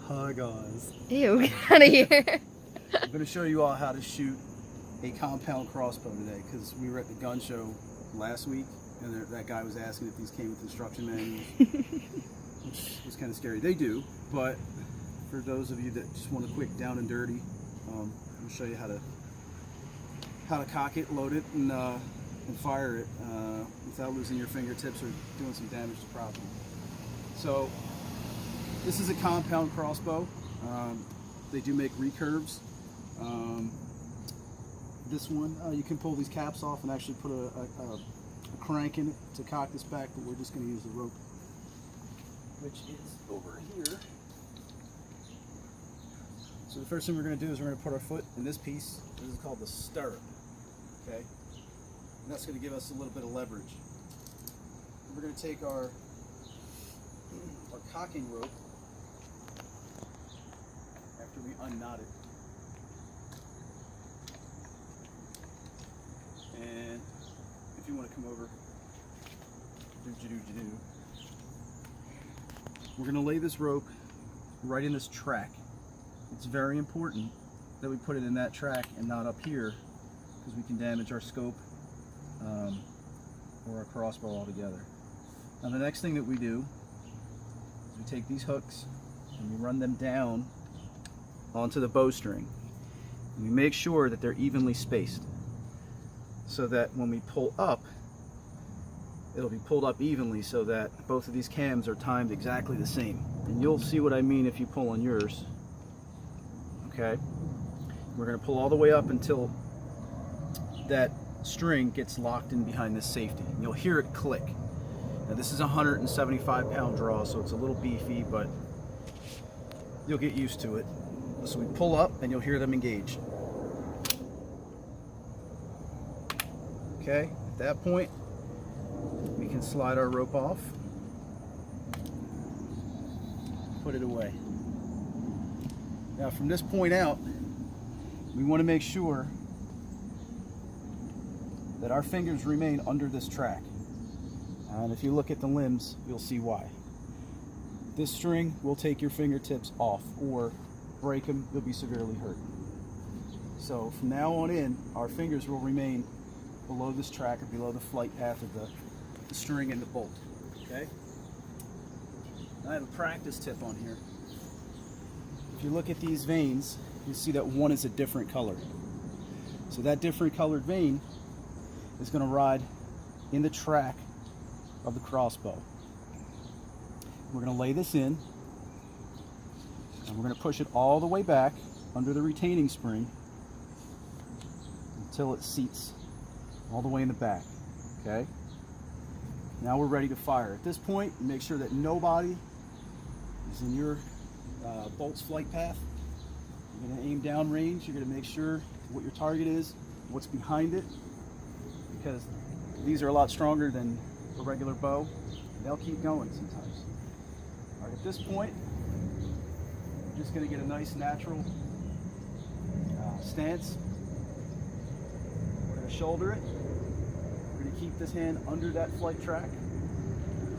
Hi guys. Ew, get out of here. I'm going to show you all how to shoot a compound crossbow today, because we were at the gun show last week and that guy was asking if these came with instruction manuals, which was kind of scary. They do, but for those of you that just want a quick down and dirty, I'll show you how to cock it, load it, and fire it without losing your fingertips or doing some damage to property. So this is a compound crossbow. They do make recurves. This one, you can pull these caps off and actually put a crank in it to cock this back, but we're just going to use the rope, which is over here. So the first thing we're going to do is we're going to put our foot in this piece. This is called the stirrup. Okay, and that's going to give us a little bit of leverage. And we're going to take our cocking rope after we unknot it. And if you want to come over, we're going to lay this rope right in this track. It's very important that we put it in that track and not up here, because we can damage our scope or our crossbow altogether. Now the next thing that we do is we take these hooks and we run them down onto the bowstring. And we make sure that they're evenly spaced, so that when we pull up, it'll be pulled up evenly, so that both of these cams are timed exactly the same. And you'll see what I mean if you pull on yours. Okay, we're going to pull all the way up until that string gets locked in behind this safety, and you'll hear it click. Now this is a 175-pound draw, so it's a little beefy, but you'll get used to it. So we pull up and you'll hear them engage. Okay, at that point we can slide our rope off, put it away. Now from this point out, we want to make sure that our fingers remain under this track. And if you look at the limbs, you'll see why. This string will take your fingertips off or break them, you'll be severely hurt. So from now on in, our fingers will remain below this track or below the flight path of the string and the bolt. Okay? I have a practice tip on here. If you look at these veins, you see that one is a different color. So that different colored vein is going to ride in the track of the crossbow. We're going to lay this in, and we're going to push it all the way back under the retaining spring until it seats all the way in the back. Okay? Now we're ready to fire. At this point, make sure that nobody is in your bolt's flight path. You're going to aim down range. You're going to make sure what your target is, what's behind it, because these are a lot stronger than a regular bow. They'll keep going sometimes. All right, at this point, we're just going to get a nice natural stance. We're going to shoulder it. We're going to keep this hand under that flight track.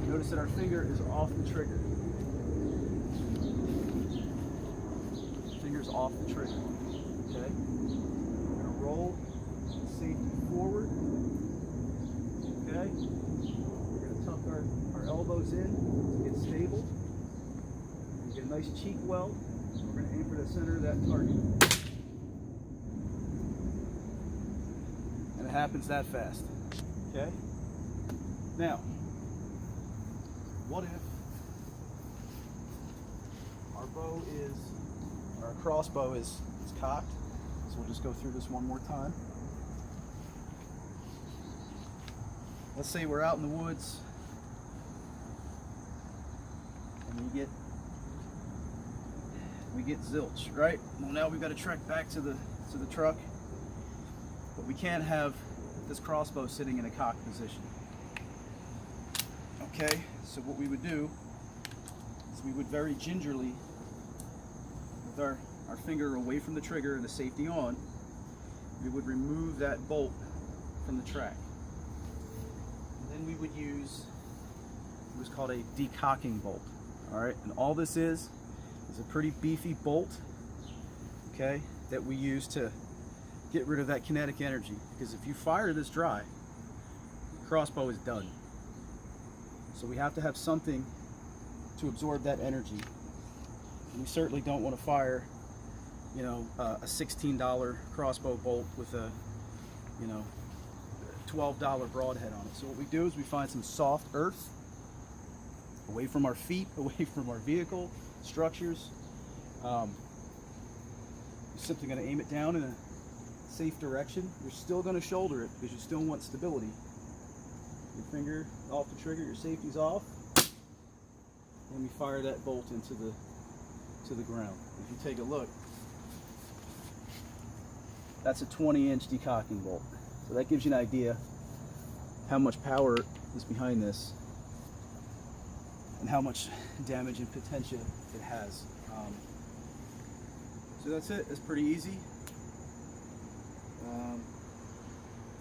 Notice that our finger is off the trigger. Fingers off the trigger. Okay? We're going to roll the safety forward. Okay? We're going to tuck our elbows in to get stable. We get a nice cheek weld. We're going to aim for the center of that target. And it happens that fast. Okay? Now, what if our crossbow is cocked? So we'll just go through this one more time. Let's say we're out in the woods and we get zilch, right? Well, now we've got to trek back to the truck, but we can't have this crossbow sitting in a cocked position. Okay, so what we would do is we would very gingerly, with our finger away from the trigger and the safety on, we would remove that bolt from the track. And then we would use, it was called a decocking bolt. All right, and all this is is a pretty beefy bolt, okay, that we use to get rid of that kinetic energy. Because if you fire this dry, the crossbow is done. So we have to have something to absorb that energy. And we certainly don't want to fire, you know, a $16 crossbow bolt with a, you know, $12 broadhead on it. So what we do is we find some soft earth away from our feet, away from our vehicle structures. You're simply going to aim it down in a safe direction. You're still going to shoulder it because you still want stability. Your finger off the trigger, your safety's off, and we fire that bolt into the ground. If you take a look, that's a 20-inch decocking bolt. So that gives you an idea how much power is behind this and how much damage and potential it has. So that's it. It's pretty easy.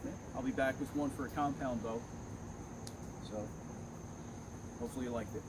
Yeah, I'll be back with one for a compound bow. So hopefully you liked it.